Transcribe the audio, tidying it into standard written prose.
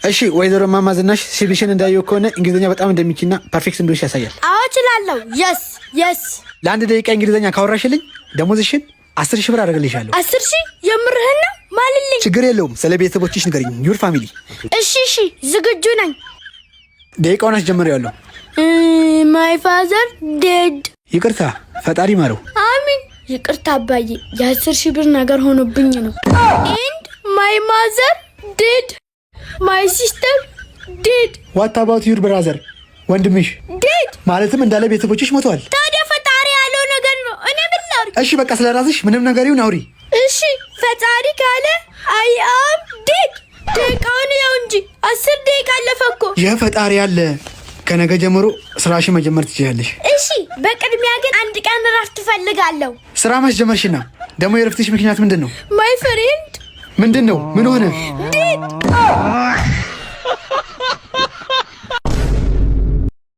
እሺ ወይዘሮ ማማ ዝናሽ ሲቪሽን እንዳየው ከሆነ እንግሊዘኛ በጣም እንደሚችልና ፐርፌክት እንደሆነሽ ያሳያል። አዎ እችላለሁ። የስ ለአንድ ደቂቃ እንግሊዘኛ ካወራሽልኝ ደሞዝሽን 10,000 ብር አደርግልሻለሁ። 10,000? የምርህን ነው? ማልልኝ። ችግር የለውም። ስለ ቤተሰቦችሽ ንገሪኝ። ዩር ፋሚሊ። እሺ ዝግጁ ነኝ። ደቂቃውን አስጀምሬያለሁ። ማይ ፋዘር ዴድ። ይቅርታ፣ ፈጣሪ ማረው። አሚን። ይቅርታ አባዬ፣ የ10,000 ብር ነገር ሆኖብኝ ነው። ኤንድ ማይ ማዘር ዴድ፣ ማይ ሲስተር ዴድ። ዋት አባውት ዩር ብራዘር? ወንድምሽ ዴድ ማለትም እንዳለ ቤተሰቦችሽ ሞተዋል። ታዲያ ፈጣሪ ያለው ነገር ነው። እኔ ምን ላድርግ? እሺ በቃ ስለራስሽ ምንም ነገር ይሁን አውሪ። እሺ ፈጣሪ ካለ አይ አም ዴድ። ደቂቃውን ያው እንጂ 10 ደቂቃ አለፈ እኮ። የፈጣሪ ያለ ከነገ ጀምሮ ስራሽን መጀመር ትችያለሽ። እሺ በቅድሚያ ግን አንድ ቀን እረፍት እፈልጋለሁ። ስራ መች ጀመርሽና? ደግሞ የእረፍትሽ ምክንያት ምንድን ነው? ማይ ፍሬንድ። ምንድን ነው? ምን ሆነ? ዴድ